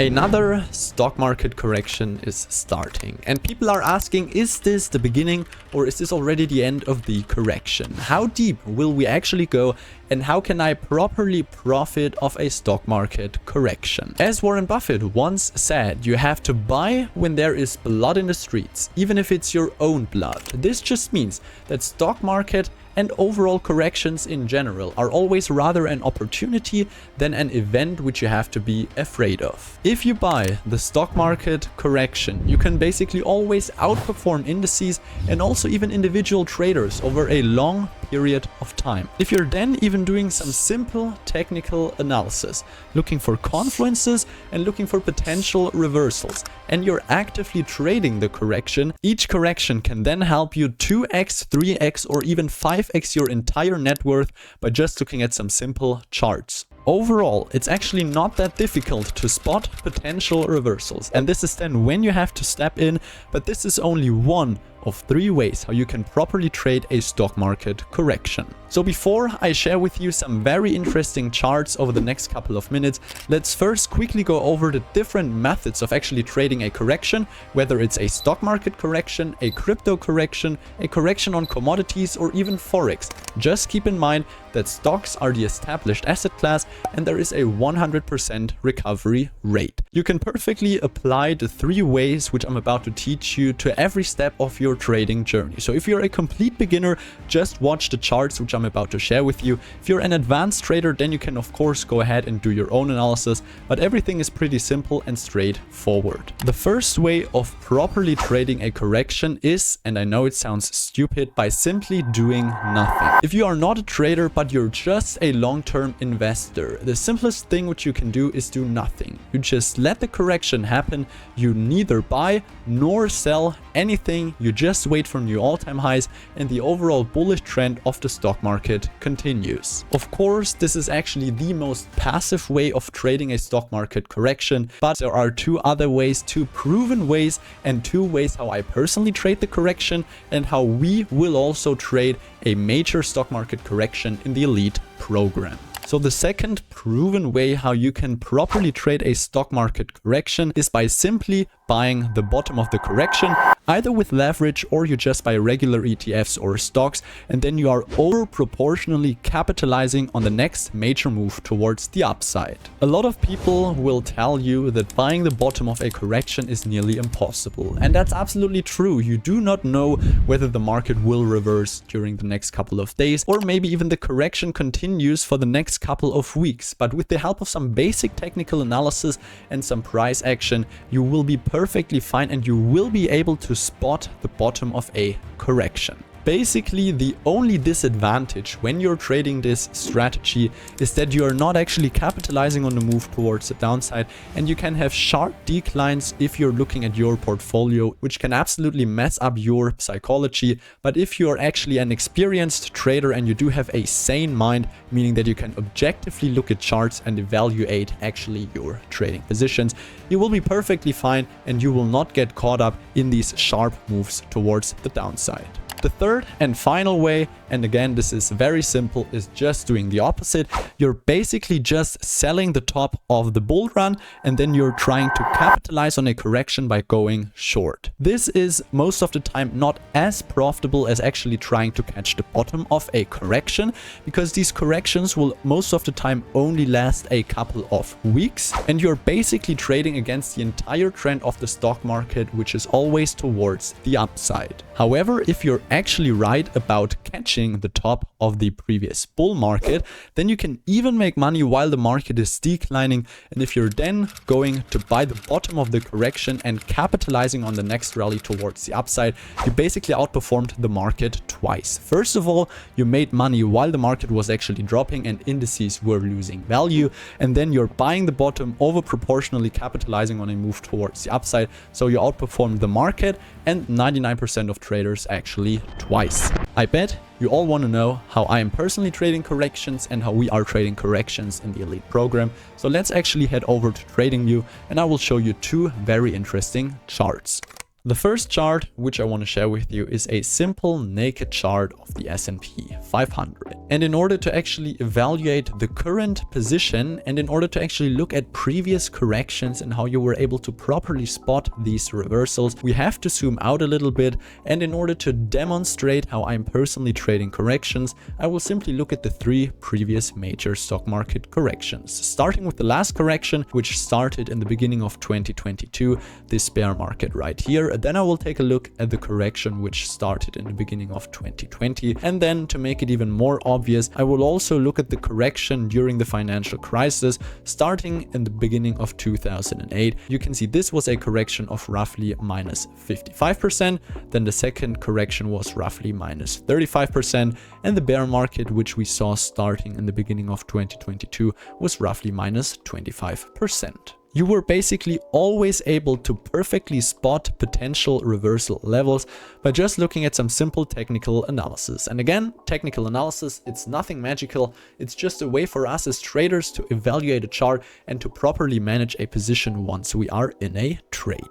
Another stock market correction is starting, and people are asking, is this the beginning or is this already the end of the correction? How deep will we actually go, and how can I properly profit of a stock market correction? As Warren Buffett once said, you have to buy when there is blood in the streets, even if it's your own blood. This just means that stock market and overall corrections in general are always rather an opportunity than an event which you have to be afraid of. If you buy the stock market correction, you can basically always outperform indices and also even individual traders over a long period of time. If you're then even doing some simple technical analysis, looking for confluences and looking for potential reversals, and you're actively trading the correction, each correction can then help you 2x, 3x, or even 5x your entire net worth by just looking at some simple charts. Overall, it's actually not that difficult to spot potential reversals, and this is then when you have to step in, but this is only one of 3 ways how you can properly trade a stock market correction. So before I share with you some very interesting charts over the next couple of minutes, let's first quickly go over the different methods of actually trading a correction, whether it's a stock market correction, a crypto correction, a correction on commodities, or even forex. Just keep in mind that stocks are the established asset class and there is a 100% recovery rate. You can perfectly apply the 3 ways which I'm about to teach you to every step of your trading journey. So if you're a complete beginner, just watch the charts which I'm about to share with you. If you're an advanced trader, then you can of course go ahead and do your own analysis, but everything is pretty simple and straightforward. The first way of properly trading a correction is, and I know it sounds stupid, by simply doing nothing. If you are not a trader but you're just a long-term investor, the simplest thing which you can do is do nothing. You just let the correction happen. You neither buy nor sell anything. You just wait for new all-time highs and the overall bullish trend of the stock market continues. Of course, this is actually the most passive way of trading a stock market correction, but there are 2 other ways, 2 proven ways, and 2 ways how I personally trade the correction and how we will also trade a major stock market correction in the Elite program. So the second proven way how you can properly trade a stock market correction is by simply buying the bottom of the correction, either with leverage or you just buy regular ETFs or stocks, and then you are over proportionally capitalizing on the next major move towards the upside. A lot of people will tell you that buying the bottom of a correction is nearly impossible, and that's absolutely true. You do not know whether the market will reverse during the next couple of days, or maybe even the correction continues for the next couple of weeks, but with the help of some basic technical analysis and some price action, you will be perfectly fine and you will be able to spot the bottom of a correction. Basically, the only disadvantage when you're trading this strategy is that you are not actually capitalizing on the move towards the downside, and you can have sharp declines if you're looking at your portfolio, which can absolutely mess up your psychology. But if you're actually an experienced trader and you do have a sane mind, meaning that you can objectively look at charts and evaluate actually your trading positions, you will be perfectly fine and you will not get caught up in these sharp moves towards the downside. The third and final way, and again this is very simple, is just doing the opposite. You're basically just selling the top of the bull run and then you're trying to capitalize on a correction by going short. This is most of the time not as profitable as actually trying to catch the bottom of a correction, because these corrections will most of the time only last a couple of weeks and you're basically trading against the entire trend of the stock market, which is always towards the upside. However, if you're actually right about catching the top of the previous bull market, then you can even make money while the market is declining. And if you're then going to buy the bottom of the correction and capitalizing on the next rally towards the upside, you basically outperformed the market twice. First of all, you made money while the market was actually dropping and indices were losing value, and then you're buying the bottom over proportionally capitalizing on a move towards the upside, so you outperformed the market and 99% of traders actually twice. I bet you all want to know how I am personally trading corrections and how we are trading corrections in the Elite program. So let's actually head over to TradingView and I will show you 2 very interesting charts. The first chart which I want to share with you is a simple naked chart of the S&P 500. And in order to actually evaluate the current position and in order to actually look at previous corrections and how you were able to properly spot these reversals, we have to zoom out a little bit. And in order to demonstrate how I'm personally trading corrections, I will simply look at the 3 previous major stock market corrections. Starting with the last correction, which started in the beginning of 2022, this bear market right here. Then I will take a look at the correction which started in the beginning of 2020. And then to make it even more obvious, I will also look at the correction during the financial crisis starting in the beginning of 2008. You can see this was a correction of roughly minus 55%. Then the second correction was roughly minus 35%. And the bear market, which we saw starting in the beginning of 2022, was roughly minus 25%. You were basically always able to perfectly spot potential reversal levels by just looking at some simple technical analysis. And again, technical analysis, it's nothing magical. It's just a way for us as traders to evaluate a chart and to properly manage a position once we are in a trade.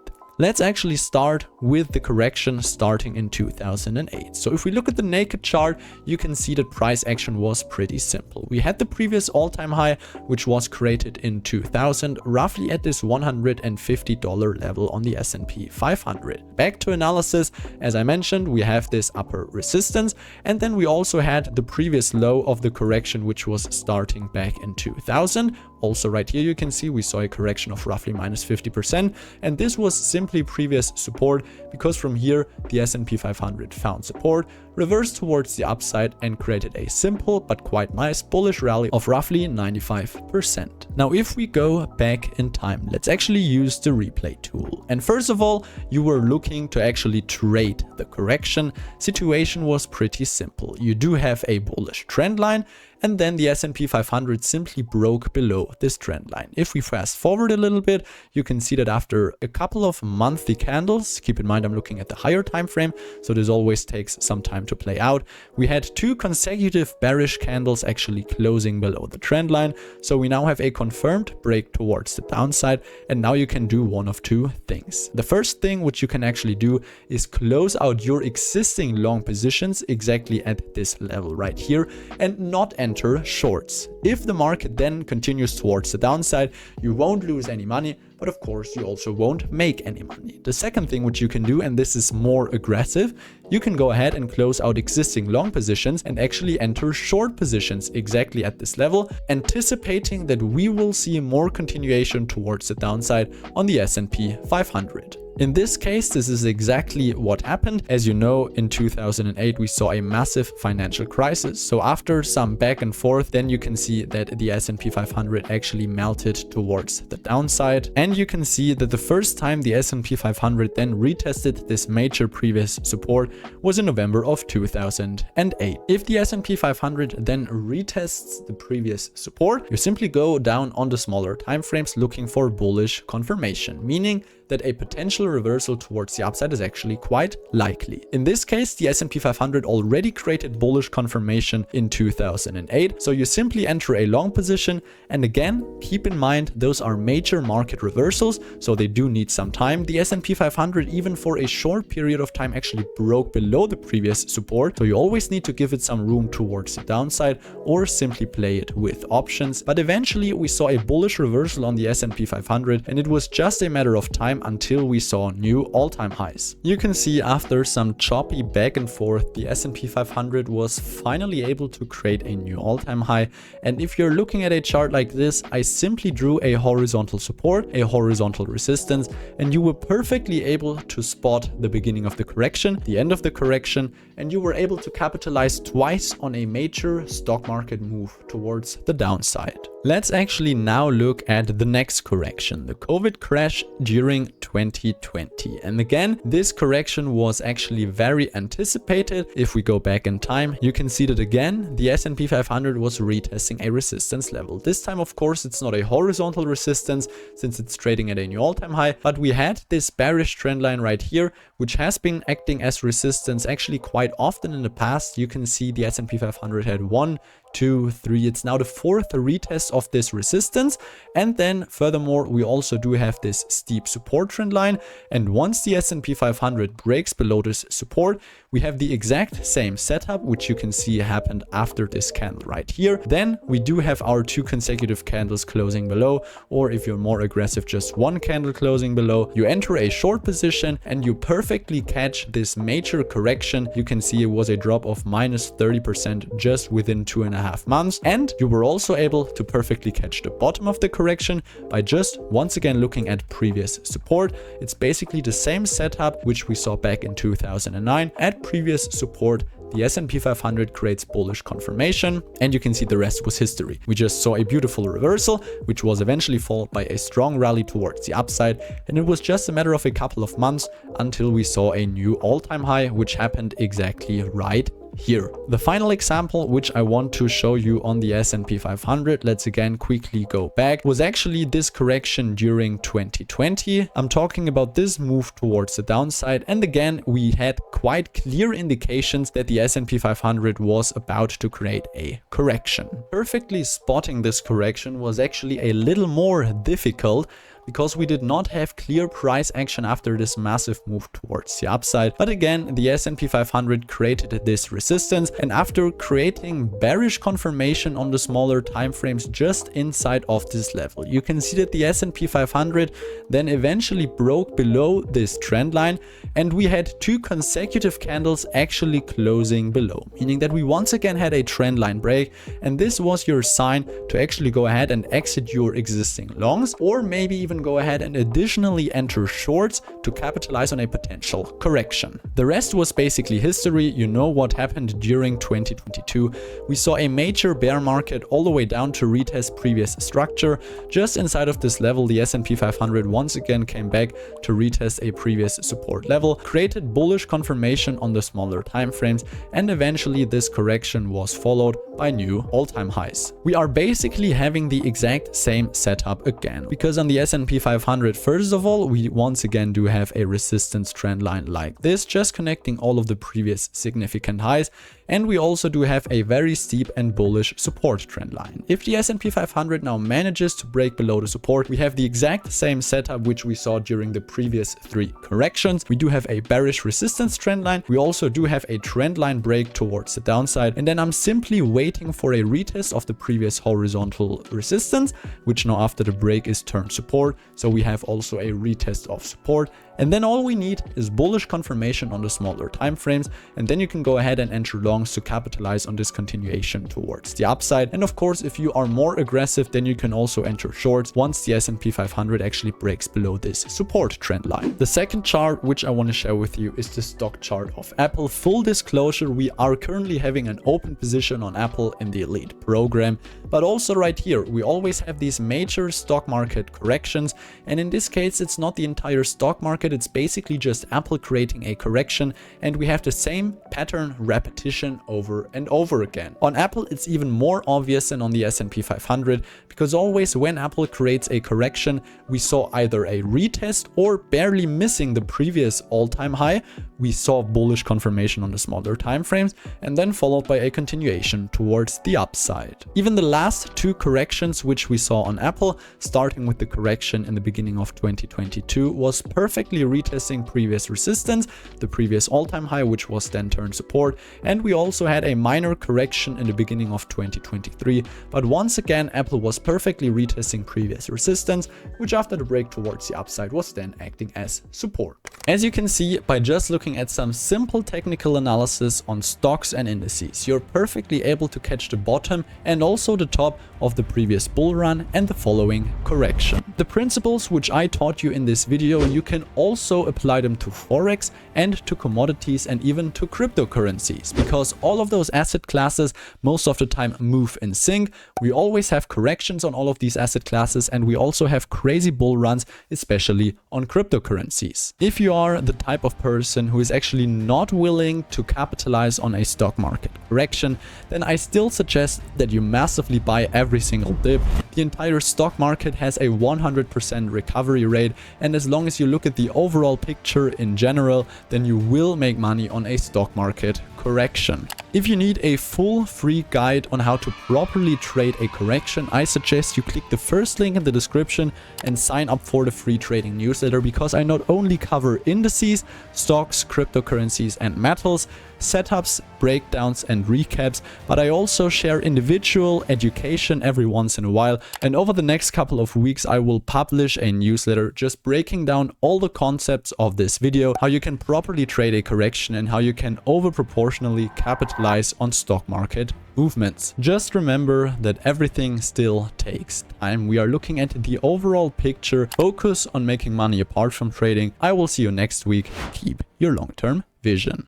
Let's actually start with the correction starting in 2008. So if we look at the naked chart, you can see that price action was pretty simple. We had the previous all-time high, which was created in 2000, roughly at this $150 level on the S&P 500. Back to analysis, as I mentioned, we have this upper resistance, and then we also had the previous low of the correction, which was starting back in 2000. Also right here you can see we saw a correction of roughly minus 50%, and this was simply previous support because from here the S&P 500 found support, reversed towards the upside and created a simple but quite nice bullish rally of roughly 95%. Now if we go back in time, let's actually use the replay tool. And first of all, you were looking to actually trade the correction. Situation was pretty simple. You do have a bullish trend line, and then the S&P 500 simply broke below this trend line. If we fast forward a little bit, you can see that after a couple of monthly candles, keep in mind I'm looking at the higher time frame, so this always takes some time to play out. We had 2 consecutive bearish candles actually closing below the trend line. So we now have a confirmed break towards the downside, and now you can do one of 2 things. The first thing which you can actually do is close out your existing long positions exactly at this level right here and not enter shorts. If the market then continues towards the downside, you won't lose any money, but of course you also won't make any money. The second thing which you can do, and this is more aggressive, you can go ahead and close out existing long positions and actually enter short positions exactly at this level, anticipating that we will see more continuation towards the downside on the S&P 500. In this case, this is exactly what happened. As you know, in 2008, we saw a massive financial crisis. So after some back and forth, then you can see that the S&P 500 actually melted towards the downside. And you can see that the first time the S&P 500 then retested this major previous support was in November of 2008. If the S&P 500 then retests the previous support, you simply go down on the smaller time frames looking for bullish confirmation, meaning that a potential reversal towards the upside is actually quite likely. In this case, the S&P 500 already created bullish confirmation in 2008, so you simply enter a long position, and again, keep in mind those are major market reversals, so they do need some time. The S&P 500 even for a short period of time actually broke below the previous support, so you always need to give it some room towards the downside or simply play it with options. But eventually we saw a bullish reversal on the S&P 500, and it was just a matter of time until we saw new all-time highs. You can see after some choppy back and forth, the S&P 500 was finally able to create a new all-time high. And if you're looking at a chart like this, I simply drew a horizontal support, a horizontal resistance, and you were perfectly able to spot the beginning of the correction, the end of the correction, and you were able to capitalize twice on a major stock market move towards the downside. Let's actually now look at the next correction, the COVID crash during 2020. And again, this correction was actually very anticipated. If we go back in time, you can see that again, the S&P 500 was retesting a resistance level. This time, of course, it's not a horizontal resistance since it's trading at a new all-time high, but we had this bearish trend line right here, which has been acting as resistance actually quite often in the past. You can see the S&P 500 had 1, 2, 3. It's now the 4th retest of this resistance. And then furthermore, we also do have this steep support trend line. And once the S&P 500 breaks below this support, we have the exact same setup, which you can see happened after this candle right here. Then we do have our 2 consecutive candles closing below, or if you're more aggressive, just 1 candle closing below. You enter a short position and you perfectly catch this major correction. You can see it was a drop of minus 30% just within 2.5 months. And you were also able to perfectly catch the bottom of the correction by just once again looking at previous support. It's basically the same setup which we saw back in 2009. At previous support, the S&P 500 creates bullish confirmation, and you can see the rest was history. We just saw a beautiful reversal, which was eventually followed by a strong rally towards the upside, and it was just a matter of a couple of months until we saw a new all-time high, which happened exactly right here. The final example which I want to show you on the S&P 500, let's again quickly go back, was actually this correction during 2020. I'm talking about this move towards the downside, and again we had quite clear indications that the S&P 500 was about to create a correction. Perfectly spotting this correction was actually a little more difficult, because we did not have clear price action after this massive move towards the upside. But again, the S&P 500 created this resistance, and after creating bearish confirmation on the smaller time frames just inside of this level, you can see that the S&P 500 then eventually broke below this trend line, and we had 2 consecutive candles actually closing below, meaning that we once again had a trend line break, and this was your sign to actually go ahead and exit your existing longs, or maybe even go ahead and additionally enter shorts to capitalize on a potential correction. The rest was basically history. You know what happened during 2022. We saw a major bear market all the way down to retest previous structure. Just inside of this level, the S&P 500 once again came back to retest a previous support level, created bullish confirmation on the smaller time frames, and eventually this correction was followed by new all-time highs. We are basically having the exact same setup again, because on the S&P 500, first of all, we once again do have a resistance trend line like this, just connecting all of the previous significant highs. And we also do have a very steep and bullish support trend line. If the S&P 500 now manages to break below the support, we have the exact same setup which we saw during the previous 3 corrections. We do have a bearish resistance trend line. We also do have a trend line break towards the downside. And then I'm simply waiting for a retest of the previous horizontal resistance, which now after the break is turned support. So we have also a retest of support. And then all we need is bullish confirmation on the smaller time frames, and then you can go ahead and enter longs to capitalize on this continuation towards the upside. And of course, if you are more aggressive, then you can also enter shorts once the S&P 500 actually breaks below this support trend line. The second chart which I want to share with you is the stock chart of Apple. Full disclosure, we are currently having an open position on Apple in the Elite program, but also right here, we always have these major stock market corrections, and in this case, it's not the entire stock market. It's basically just Apple creating a correction, and we have the same pattern repetition over and over again. On Apple, it's even more obvious than on the S&P 500, because always when Apple creates a correction, we saw either a retest or barely missing the previous all-time high. We saw bullish confirmation on the smaller time frames, and then followed by a continuation towards the upside. Even the last 2 corrections which we saw on Apple, starting with the correction in the beginning of 2022, was perfectly retesting previous resistance, the previous all-time high, which was then turned support. And we also had a minor correction in the beginning of 2023, but once again Apple was perfectly retesting previous resistance, which after the break towards the upside was then acting as support. As you can see, by just looking at some simple technical analysis on stocks and indices, you're perfectly able to catch the bottom and also the top of the previous bull run and the following correction. The principles which I taught you in this video, you can also apply them to Forex and to commodities and even to cryptocurrencies, because all of those asset classes most of the time move in sync. We always have corrections on all of these asset classes, and we also have crazy bull runs, especially on cryptocurrencies. If you are the type of person who is actually not willing to capitalize on a stock market correction, then I still suggest that you massively buy every single dip. The entire stock market has a 100% recovery rate, and as long as you look at the overall picture in general, then you will make money on a stock market correction. If you need a full free guide on how to properly trade a correction, I suggest you click the first link in the description and sign up for the free trading newsletter, because I not only cover indices, stocks, cryptocurrencies and metals, setups, breakdowns and recaps, but I also share individual education every once in a while. And over the next couple of weeks I will publish a newsletter just breaking down all the concepts of this video, how you can properly trade a correction and how you can over proportionally capitalize on stock market movements. Just remember that everything still takes time. We are looking at the overall picture. Focus on making money apart from trading. I will see you next week. Keep your long-term vision.